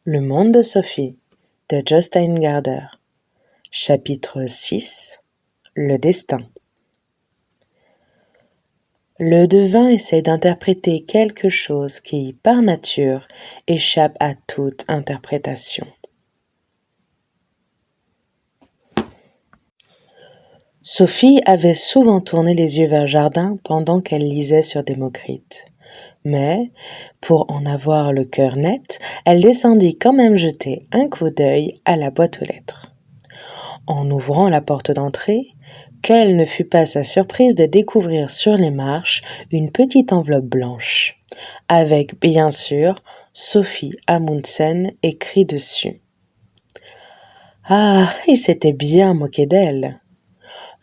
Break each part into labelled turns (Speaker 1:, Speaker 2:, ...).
Speaker 1: Le monde de Sophie de Joe Steingarder. Chapitre 6. Le destin. Le devin essaie d'interpréter quelque chose qui, par nature, échappe à toute interprétation. Sophie avait souvent tourné les yeux vers le jardin pendant qu'elle lisait sur Démocrite. Mais, pour en avoir le cœur net, elle descendit quand même jeter un coup d'œil à la boîte aux lettres. En ouvrant la porte d'entrée, quelle ne fut pas sa surprise de découvrir sur les marches une petite enveloppe blanche, avec, bien sûr, Sophie Amundsen écrit dessus. Ah, il s'était bien moqué d'elle.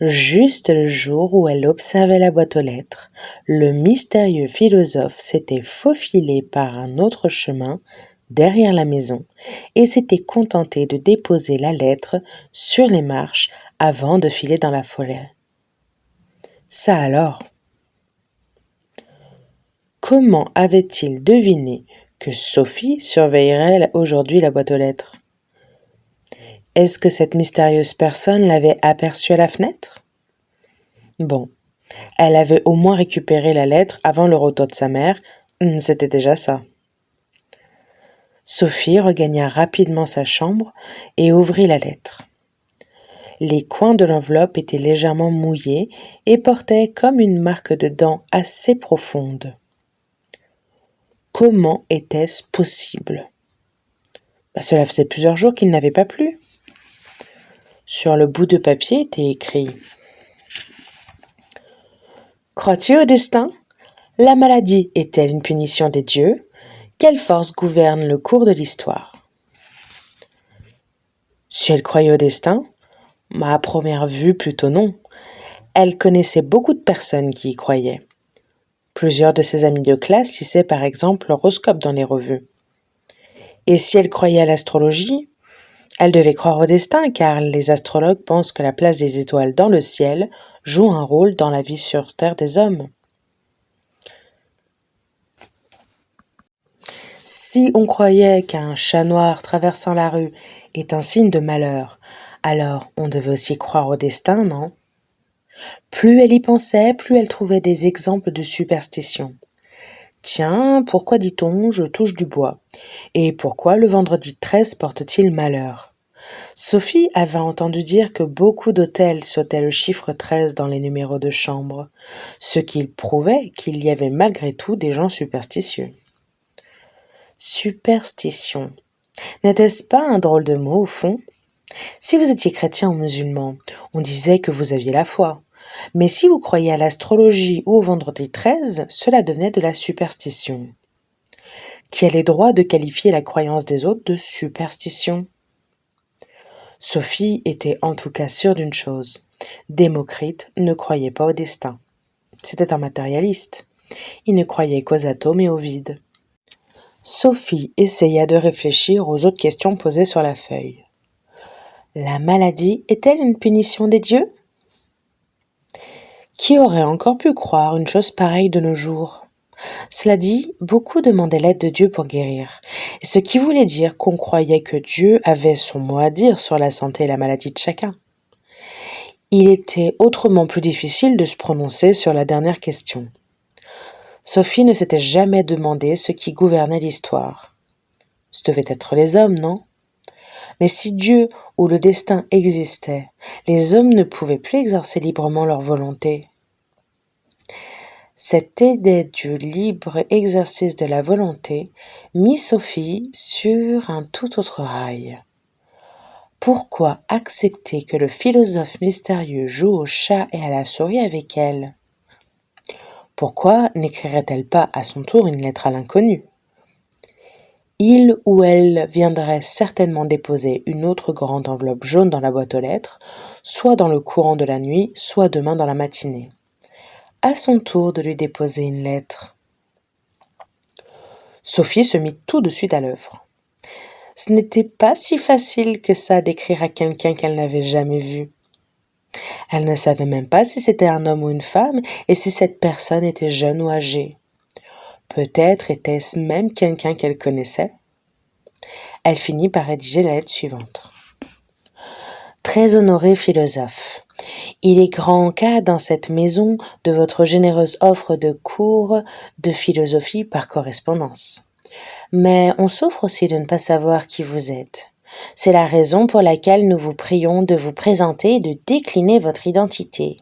Speaker 1: Juste le jour où elle observait la boîte aux lettres, le mystérieux philosophe s'était faufilé par un autre chemin derrière la maison et s'était contenté de déposer la lettre sur les marches avant de filer dans la forêt. Ça alors! Comment avait-il deviné que Sophie surveillerait aujourd'hui la boîte aux lettres? Est-ce que cette mystérieuse personne l'avait aperçue à la fenêtre? Bon, elle avait au moins récupéré la lettre avant le retour de sa mère, c'était déjà ça. Sophie regagna rapidement sa chambre et ouvrit la lettre. Les coins de l'enveloppe étaient légèrement mouillés et portaient comme une marque de dents assez profonde. Comment était-ce possible? Cela faisait plusieurs jours qu'il n'avait pas plu. Sur le bout de papier était écrit « Crois-tu au destin? La maladie est-elle une punition des dieux? Quelle force gouverne le cours de l'histoire ?» Si elle croyait au destin, à première vue plutôt non. Elle connaissait beaucoup de personnes qui y croyaient. Plusieurs de ses amis de classe lisaient par exemple l'horoscope dans les revues. Et si elle croyait à l'astrologie, elle devait croire au destin car les astrologues pensent que la place des étoiles dans le ciel joue un rôle dans la vie sur Terre des hommes. Si on croyait qu'un chat noir traversant la rue est un signe de malheur, alors on devait aussi croire au destin, non? Plus elle y pensait, plus elle trouvait des exemples de superstition. Tiens, pourquoi dit-on « je touche du bois » et pourquoi le vendredi 13 porte-t-il malheur? Sophie avait entendu dire que beaucoup d'hôtels sautaient le chiffre 13 dans les numéros de chambre, ce qui prouvait qu'il y avait malgré tout des gens superstitieux. Superstition. N'était-ce pas un drôle de mot au fond? Si vous étiez chrétien ou musulman, on disait que vous aviez la foi. Mais si vous croyez à l'astrologie ou au vendredi 13, cela devenait de la superstition. Qui a les droits de qualifier la croyance des autres de superstition? Sophie était en tout cas sûre d'une chose. Démocrite ne croyait pas au destin. C'était un matérialiste. Il ne croyait qu'aux atomes et au vide. Sophie essaya de réfléchir aux autres questions posées sur la feuille. La maladie est-elle une punition des dieux? Qui aurait encore pu croire une chose pareille de nos jours? Cela dit, beaucoup demandaient l'aide de Dieu pour guérir, ce qui voulait dire qu'on croyait que Dieu avait son mot à dire sur la santé et la maladie de chacun. Il était autrement plus difficile de se prononcer sur la dernière question. Sophie ne s'était jamais demandé ce qui gouvernait l'histoire. Ce devait être les hommes, non? Mais si Dieu ou le destin existait, les hommes ne pouvaient plus exercer librement leur volonté. Cette idée du libre exercice de la volonté mit Sophie sur un tout autre rail. Pourquoi accepter que le philosophe mystérieux joue au chat et à la souris avec elle? Pourquoi n'écrirait-elle pas à son tour une lettre à l'inconnu? Il ou elle viendrait certainement déposer une autre grande enveloppe jaune dans la boîte aux lettres, soit dans le courant de la nuit, soit demain dans la matinée. À son tour de lui déposer une lettre. Sophie se mit tout de suite à l'œuvre. Ce n'était pas si facile que ça d'écrire à quelqu'un qu'elle n'avait jamais vu. Elle ne savait même pas si c'était un homme ou une femme et si cette personne était jeune ou âgée. Peut-être était-ce même quelqu'un qu'elle connaissait. Elle finit par rédiger la lettre suivante. Très honoré philosophe, il est grand cas dans cette maison de votre généreuse offre de cours de philosophie par correspondance. Mais on souffre aussi de ne pas savoir qui vous êtes. C'est la raison pour laquelle nous vous prions de vous présenter et de décliner votre identité.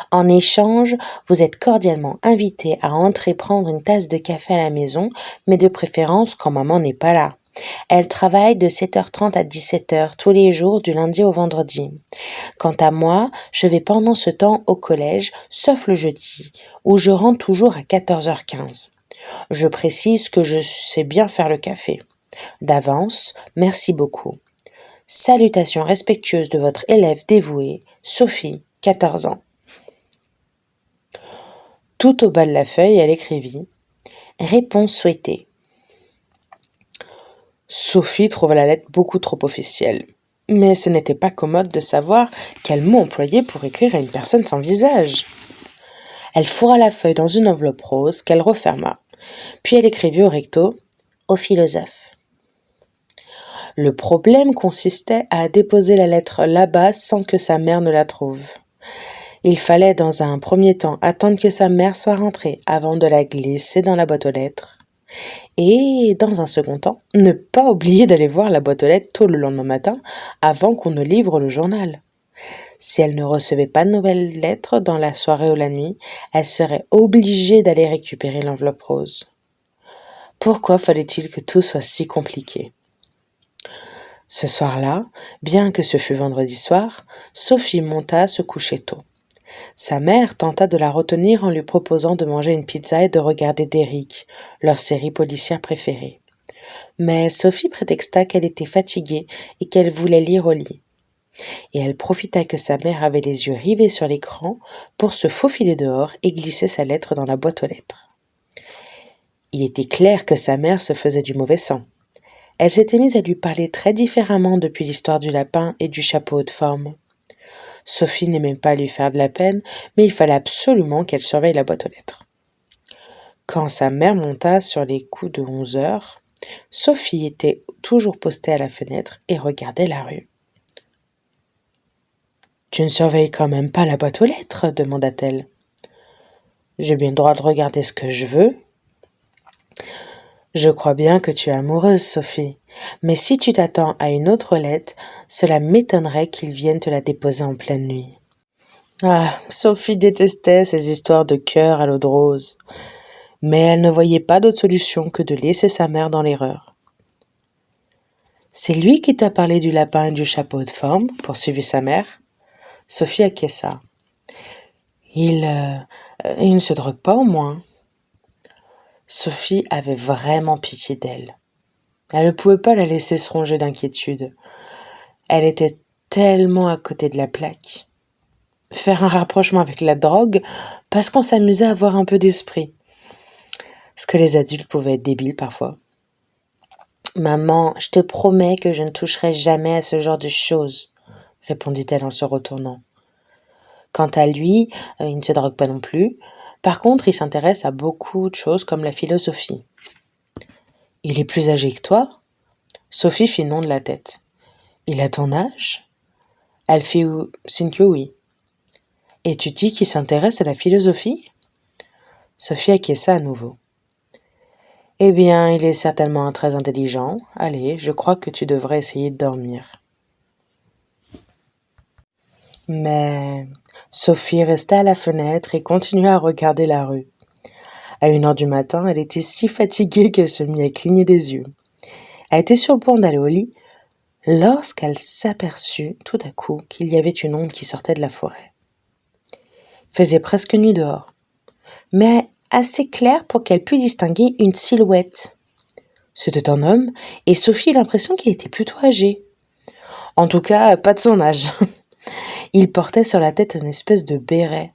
Speaker 1: En échange, vous êtes cordialement invité à entrer prendre une tasse de café à la maison, mais de préférence quand maman n'est pas là. Elle travaille de 7h30 à 17h tous les jours du lundi au vendredi. Quant à moi, je vais pendant ce temps au collège, sauf le jeudi, où je rentre toujours à 14h15. Je précise que je sais bien faire le café. D'avance, merci beaucoup. Salutations respectueuses de votre élève dévouée, Sophie, 14 ans. Tout au bas de la feuille, elle écrivit « Réponse souhaitée ». Sophie trouva la lettre beaucoup trop officielle. Mais ce n'était pas commode de savoir quel mot employer pour écrire à une personne sans visage. Elle fourra la feuille dans une enveloppe rose qu'elle referma. Puis elle écrivit au recto « Au philosophe ». Le problème consistait à déposer la lettre là-bas sans que sa mère ne la trouve. Il fallait dans un premier temps attendre que sa mère soit rentrée avant de la glisser dans la boîte aux lettres. Et dans un second temps, ne pas oublier d'aller voir la boîte aux lettres tôt le lendemain matin avant qu'on ne livre le journal. Si elle ne recevait pas de nouvelles lettres dans la soirée ou la nuit, elle serait obligée d'aller récupérer l'enveloppe rose. Pourquoi fallait-il que tout soit si compliqué ? Ce soir-là, bien que ce fût vendredi soir, Sophie monta se coucher tôt. Sa mère tenta de la retenir en lui proposant de manger une pizza et de regarder Derrick, leur série policière préférée. Mais Sophie prétexta qu'elle était fatiguée et qu'elle voulait lire au lit. Et elle profita que sa mère avait les yeux rivés sur l'écran pour se faufiler dehors et glisser sa lettre dans la boîte aux lettres. Il était clair que sa mère se faisait du mauvais sang. Elle s'était mise à lui parler très différemment depuis l'histoire du lapin et du chapeau de forme. Sophie n'aimait pas lui faire de la peine, mais il fallait absolument qu'elle surveille la boîte aux lettres. Quand sa mère monta sur les coups de 11h, Sophie était toujours postée à la fenêtre et regardait la rue. « Tu ne surveilles quand même pas la boîte aux lettres ?» demanda-t-elle. « J'ai bien le droit de regarder ce que je veux. »« Je crois bien que tu es amoureuse, Sophie, mais si tu t'attends à une autre lettre, cela m'étonnerait qu'ils viennent te la déposer en pleine nuit. » Ah, Sophie détestait ces histoires de cœur à l'eau de rose, mais elle ne voyait pas d'autre solution que de laisser sa mère dans l'erreur. « C'est lui qui t'a parlé du lapin et du chapeau de forme ?» poursuivit sa mère. Sophie acquiesça. Il ne se drogue pas au moins. Sophie avait vraiment pitié d'elle. Elle ne pouvait pas la laisser se ronger d'inquiétude. Elle était tellement à côté de la plaque. Faire un rapprochement avec la drogue parce qu'on s'amusait à avoir un peu d'esprit. Parce que les adultes pouvaient être débiles parfois. « Maman, je te promets que je ne toucherai jamais à ce genre de choses, » répondit-elle en se retournant. Quant à lui, il ne se drogue pas non plus. Par contre, il s'intéresse à beaucoup de choses comme la philosophie. « Il est plus âgé que toi ?» Sophie fit non de la tête. « Il a ton âge ?» Elle fit signe que oui. « Et tu dis qu'il s'intéresse à la philosophie ?» Sophie acquiesça à nouveau. « Eh bien, il est certainement très intelligent. Allez, je crois que tu devrais essayer de dormir. » Mais Sophie resta à la fenêtre et continua à regarder la rue. À 1h du matin, elle était si fatiguée qu'elle se mit à cligner des yeux. Elle était sur le point d'aller au lit lorsqu'elle s'aperçut tout à coup qu'il y avait une ombre qui sortait de la forêt. Il faisait presque nuit dehors, mais assez clair pour qu'elle pût distinguer une silhouette. C'était un homme et Sophie eut l'impression qu'il était plutôt âgé. En tout cas, pas de son âge. Il portait sur la tête une espèce de béret.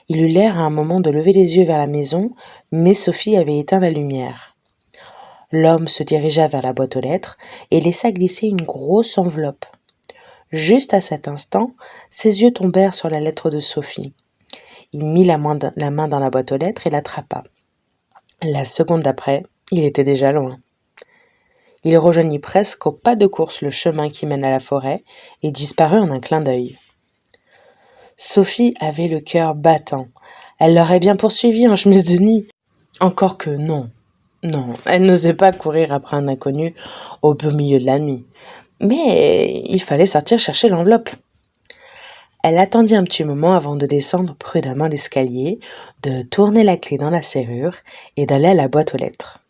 Speaker 1: Il eut l'air à un moment de lever les yeux vers la maison, mais Sophie avait éteint la lumière. L'homme se dirigea vers la boîte aux lettres et laissa glisser une grosse enveloppe. Juste à cet instant, ses yeux tombèrent sur la lettre de Sophie. Il mit la main dans la boîte aux lettres et l'attrapa. La seconde d'après, il était déjà loin. Il rejoignit presque au pas de course le chemin qui mène à la forêt et disparut en un clin d'œil. Sophie avait le cœur battant. Elle l'aurait bien poursuivi en chemise de nuit. Encore que non. Non, elle n'osait pas courir après un inconnu au beau milieu de la nuit. Mais il fallait sortir chercher l'enveloppe. Elle attendit un petit moment avant de descendre prudemment l'escalier, de tourner la clé dans la serrure et d'aller à la boîte aux lettres.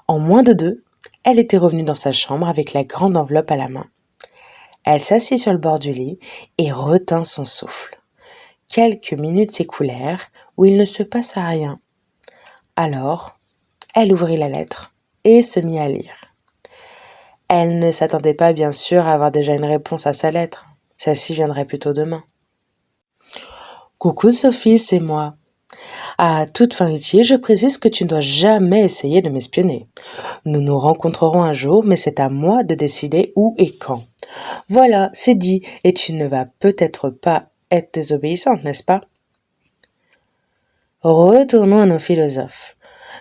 Speaker 1: En moins de 2, elle était revenue dans sa chambre avec la grande enveloppe à la main. Elle s'assit sur le bord du lit et retint son souffle. Quelques minutes s'écoulèrent où il ne se passa rien. Alors, elle ouvrit la lettre et se mit à lire. Elle ne s'attendait pas, bien sûr, à avoir déjà une réponse à sa lettre. Celle-ci viendrait plutôt demain. Coucou Sophie, c'est moi. À toute fin utile, je précise que tu ne dois jamais essayer de m'espionner. Nous nous rencontrerons un jour, mais c'est à moi de décider où et quand. Voilà, c'est dit, et tu ne vas peut-être pas être désobéissante, n'est-ce pas? Retournons à nos philosophes.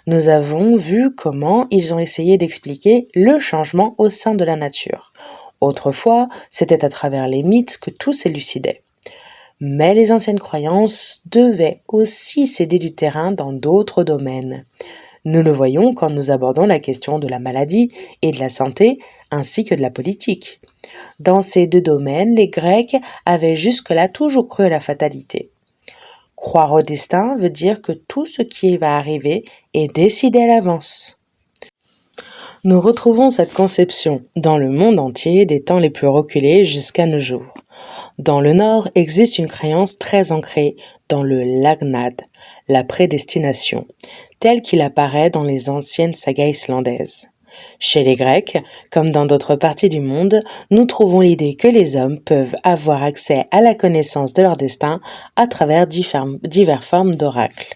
Speaker 1: Nous avons vu comment ils ont essayé d'expliquer le changement au sein de la nature. Autrefois, c'était à travers les mythes que tout s'élucidait. Mais les anciennes croyances devaient aussi céder du terrain dans d'autres domaines. Nous le voyons quand nous abordons la question de la maladie et de la santé, ainsi que de la politique. Dans ces deux domaines, les Grecs avaient jusque-là toujours cru à la fatalité. Croire au destin veut dire que tout ce qui va arriver est décidé à l'avance. Nous retrouvons cette conception dans le monde entier des temps les plus reculés jusqu'à nos jours. Dans le Nord existe une croyance très ancrée dans le Lagnad, la prédestination, tel qu'il apparaît dans les anciennes sagas islandaises. Chez les Grecs, comme dans d'autres parties du monde, nous trouvons l'idée que les hommes peuvent avoir accès à la connaissance de leur destin à travers diverses formes d'oracles.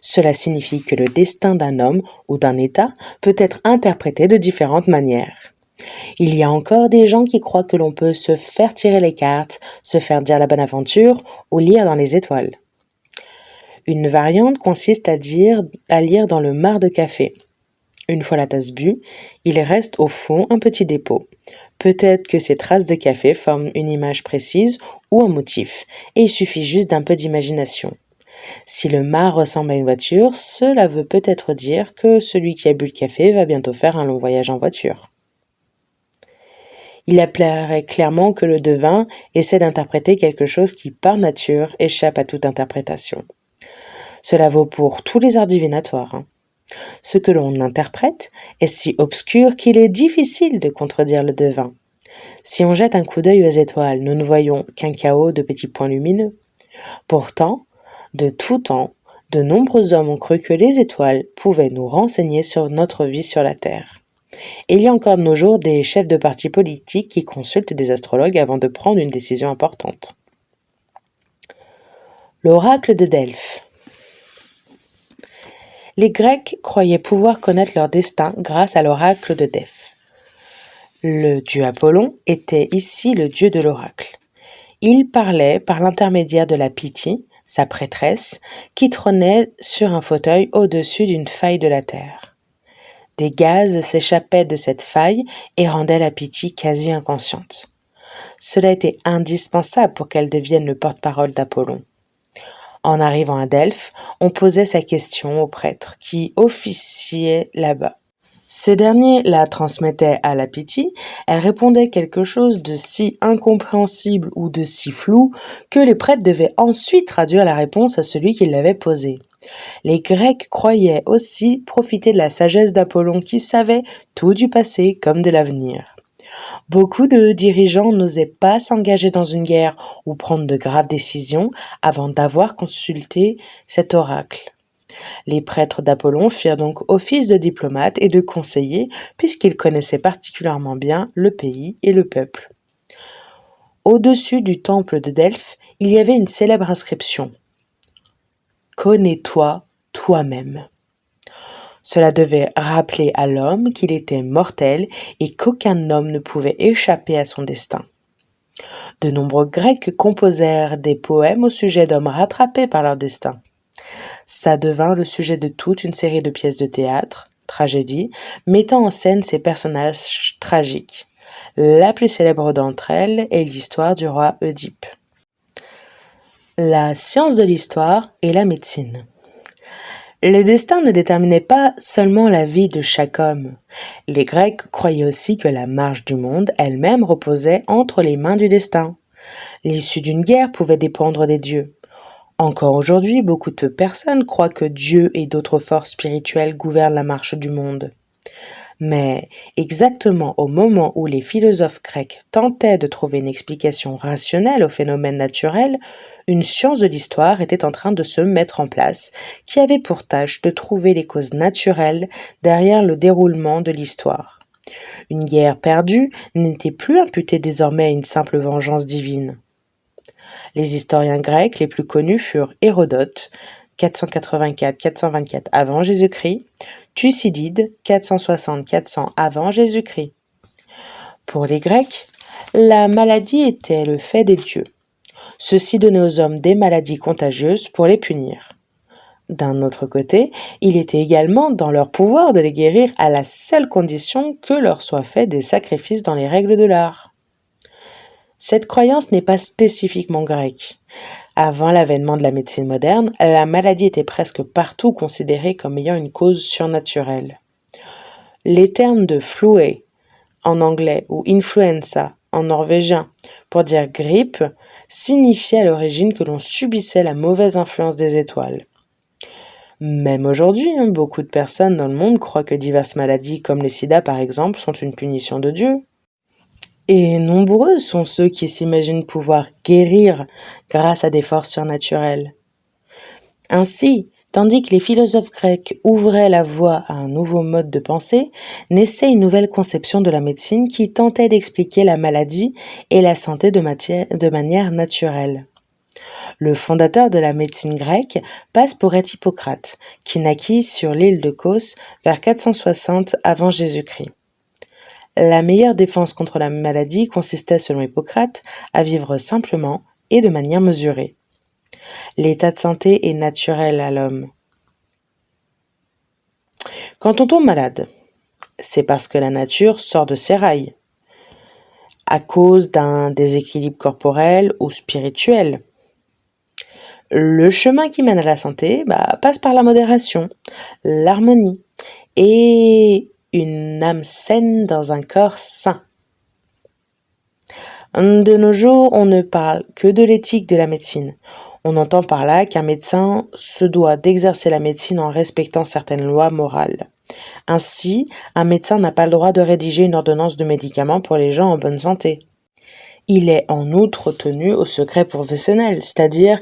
Speaker 1: Cela signifie que le destin d'un homme ou d'un État peut être interprété de différentes manières. Il y a encore des gens qui croient que l'on peut se faire tirer les cartes, se faire dire la bonne aventure ou lire dans les étoiles. Une variante consiste à lire dans le marc de café. Une fois la tasse bue, il reste au fond un petit dépôt. Peut-être que ces traces de café forment une image précise ou un motif, et il suffit juste d'un peu d'imagination. Si le marc ressemble à une voiture, cela veut peut-être dire que celui qui a bu le café va bientôt faire un long voyage en voiture. Il apparaît clairement que le devin essaie d'interpréter quelque chose qui, par nature, échappe à toute interprétation. Cela vaut pour tous les arts divinatoires. Ce que l'on interprète est si obscur qu'il est difficile de contredire le devin. Si on jette un coup d'œil aux étoiles, nous ne voyons qu'un chaos de petits points lumineux. Pourtant, de tout temps, de nombreux hommes ont cru que les étoiles pouvaient nous renseigner sur notre vie sur la Terre. Et il y a encore de nos jours des chefs de partis politiques qui consultent des astrologues avant de prendre une décision importante. L'oracle de Delphes. Les Grecs croyaient pouvoir connaître leur destin grâce à l'oracle de Delphes. Le dieu Apollon était ici le dieu de l'oracle. Il parlait par l'intermédiaire de la Pythie, sa prêtresse, qui trônait sur un fauteuil au-dessus d'une faille de la terre. Des gaz s'échappaient de cette faille et rendaient la Pythie quasi inconsciente. Cela était indispensable pour qu'elle devienne le porte-parole d'Apollon. En arrivant à Delphes, on posait sa question au prêtre qui officiait là-bas. Ces derniers la transmettaient à la Pythie, elle répondait quelque chose de si incompréhensible ou de si flou que les prêtres devaient ensuite traduire la réponse à celui qui l'avait posée. Les Grecs croyaient aussi profiter de la sagesse d'Apollon qui savait tout du passé comme de l'avenir. Beaucoup de dirigeants n'osaient pas s'engager dans une guerre ou prendre de graves décisions avant d'avoir consulté cet oracle. Les prêtres d'Apollon firent donc office de diplomates et de conseillers puisqu'ils connaissaient particulièrement bien le pays et le peuple. Au-dessus du temple de Delphes, il y avait une célèbre inscription « Connais-toi toi-même ». Cela devait rappeler à l'homme qu'il était mortel et qu'aucun homme ne pouvait échapper à son destin. De nombreux Grecs composèrent des poèmes au sujet d'hommes rattrapés par leur destin. Ça devint le sujet de toute une série de pièces de théâtre, tragédie, mettant en scène ces personnages tragiques. La plus célèbre d'entre elles est l'histoire du roi Oedipe. La science de l'histoire et la médecine. Le destin ne déterminait pas seulement la vie de chaque homme. Les Grecs croyaient aussi que la marche du monde elle-même reposait entre les mains du destin. L'issue d'une guerre pouvait dépendre des dieux. Encore aujourd'hui, beaucoup de personnes croient que Dieu et d'autres forces spirituelles gouvernent la marche du monde. Mais exactement au moment où les philosophes grecs tentaient de trouver une explication rationnelle aux phénomènes naturels, une science de l'histoire était en train de se mettre en place, qui avait pour tâche de trouver les causes naturelles derrière le déroulement de l'histoire. Une guerre perdue n'était plus imputée désormais à une simple vengeance divine. Les historiens grecs les plus connus furent Hérodote, 484-424 avant Jésus-Christ, Thucydide, 460-400 avant Jésus-Christ. Pour les Grecs, la maladie était le fait des dieux. Ceux-ci donnaient aux hommes des maladies contagieuses pour les punir. D'un autre côté, il était également dans leur pouvoir de les guérir à la seule condition que leur soient faits des sacrifices dans les règles de l'art. Cette croyance n'est pas spécifiquement grecque. Avant l'avènement de la médecine moderne, la maladie était presque partout considérée comme ayant une cause surnaturelle. Les termes de flu en anglais ou influenza en norvégien pour dire grippe signifiaient à l'origine que l'on subissait la mauvaise influence des étoiles. Même aujourd'hui, beaucoup de personnes dans le monde croient que diverses maladies comme le sida par exemple sont une punition de Dieu. Et nombreux sont ceux qui s'imaginent pouvoir guérir grâce à des forces surnaturelles. Ainsi, tandis que les philosophes grecs ouvraient la voie à un nouveau mode de pensée, naissait une nouvelle conception de la médecine qui tentait d'expliquer la maladie et la santé de manière naturelle. Le fondateur de la médecine grecque passe pour être Hippocrate, qui naquit sur l'île de Kos vers 460 avant Jésus-Christ. La meilleure défense contre la maladie consistait, selon Hippocrate, à vivre simplement et de manière mesurée. L'état de santé est naturel à l'homme. Quand on tombe malade, c'est parce que la nature sort de ses rails, à cause d'un déséquilibre corporel ou spirituel. Le chemin qui mène à la santé passe par la modération, l'harmonie et une âme saine dans un corps sain. De nos jours, on ne parle que de l'éthique de la médecine. On entend par là qu'un médecin se doit d'exercer la médecine en respectant certaines lois morales. Ainsi, un médecin n'a pas le droit de rédiger une ordonnance de médicaments pour les gens en bonne santé. Il est en outre tenu au secret professionnel, c'est-à-dire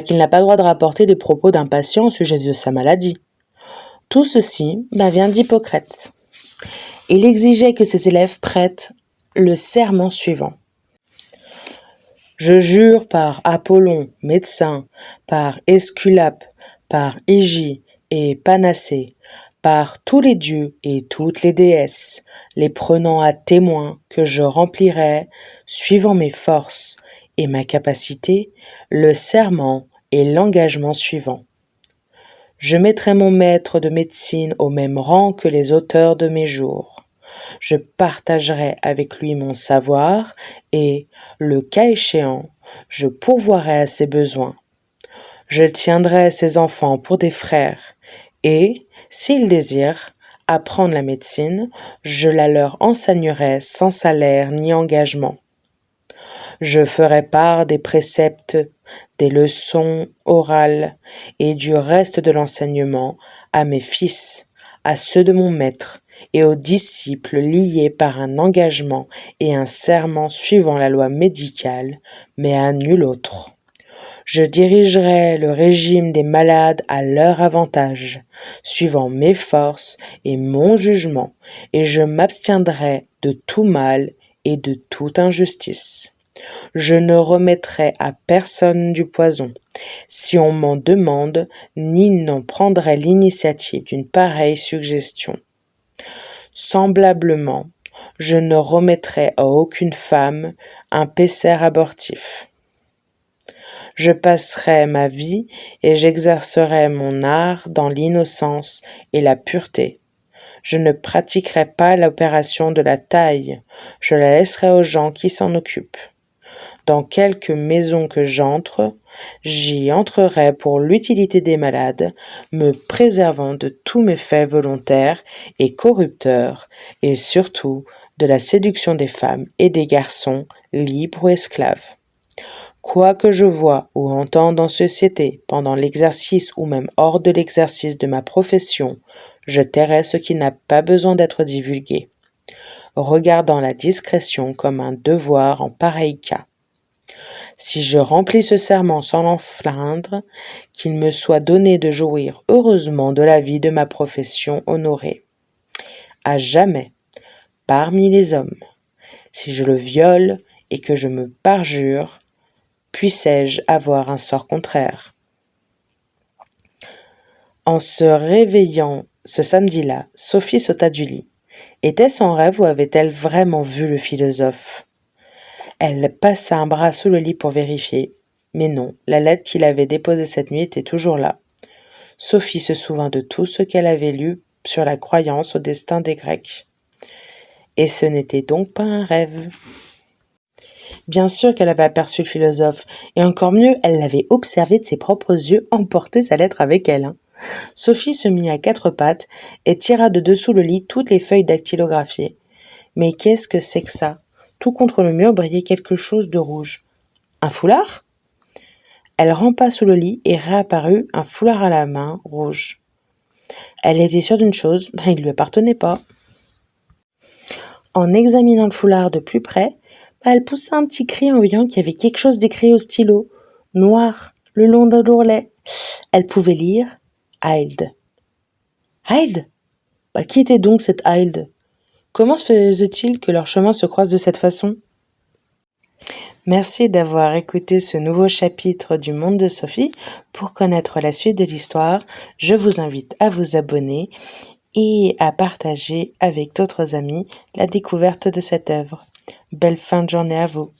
Speaker 1: qu'il n'a pas le droit de rapporter des propos d'un patient au sujet de sa maladie. Tout ceci vient d'Hippocrate. Il exigeait que ses élèves prêtent le serment suivant. Je jure par Apollon, médecin, par Esculape, par Hygie et Panacée, par tous les dieux et toutes les déesses, les prenant à témoin que je remplirai, suivant mes forces et ma capacité, le serment et l'engagement suivant. Je mettrai mon maître de médecine au même rang que les auteurs de mes jours. Je partagerai avec lui mon savoir et, le cas échéant, je pourvoirai à ses besoins. Je tiendrai ses enfants pour des frères et, s'ils désirent apprendre la médecine, je la leur enseignerai sans salaire ni engagement. Je ferai part des préceptes, des leçons orales et du reste de l'enseignement à mes fils, à ceux de mon maître et aux disciples liés par un engagement et un serment suivant la loi médicale, mais à nul autre. Je dirigerai le régime des malades à leur avantage, suivant mes forces et mon jugement, et je m'abstiendrai de tout mal et de toute injustice. Je ne remettrai à personne du poison, si on m'en demande, ni n'en prendrai l'initiative d'une pareille suggestion. Semblablement, je ne remettrai à aucune femme un pécer abortif. Je passerai ma vie et j'exercerai mon art dans l'innocence et la pureté. Je ne pratiquerai pas l'opération de la taille. Je la laisserai aux gens qui s'en occupent. Dans quelque maison que j'entre, j'y entrerai pour l'utilité des malades, me préservant de tous méfaits volontaires et corrupteurs, et surtout de la séduction des femmes et des garçons, libres ou esclaves. Quoi que je vois ou entende en société, pendant l'exercice ou même hors de l'exercice de ma profession, je tairai ce qui n'a pas besoin d'être divulgué, regardant la discrétion comme un devoir en pareil cas. Si je remplis ce serment sans l'enfreindre, qu'il me soit donné de jouir heureusement de la vie de ma profession honorée. À jamais, parmi les hommes, si je le viole et que je me parjure, puissais-je avoir un sort contraire. En se réveillant ce samedi-là, Sophie sauta du lit. Était-ce un rêve ou avait-elle vraiment vu le philosophe ? Elle passa un bras sous le lit pour vérifier. Mais non, la lettre qu'il avait déposée cette nuit était toujours là. Sophie se souvint de tout ce qu'elle avait lu sur la croyance au destin des Grecs. Et ce n'était donc pas un rêve. Bien sûr qu'elle avait aperçu le philosophe, et encore mieux, elle l'avait observé de ses propres yeux emporter sa lettre avec elle. Sophie se mit à quatre pattes et tira de dessous le lit toutes les feuilles dactylographiées. Mais qu'est-ce que c'est que ça ? Tout contre le mur brillait quelque chose de rouge. Un foulard ? Elle rampa sous le lit et réapparut, un foulard à la main, rouge. Elle était sûre d'une chose, il ne lui appartenait pas. En examinant le foulard de plus près, elle poussa un petit cri en voyant qu'il y avait quelque chose d'écrit au stylo, noir, le long de l'ourlet. Elle pouvait lire « Hild ». Hild ? Qui était donc cette Hild ? Comment se faisait-il que leurs chemins se croisent de cette façon ? Merci d'avoir écouté ce nouveau chapitre du Monde de Sophie. Pour connaître la suite de l'histoire, je vous invite à vous abonner et à partager avec d'autres amis la découverte de cette œuvre. Belle fin de journée à vous.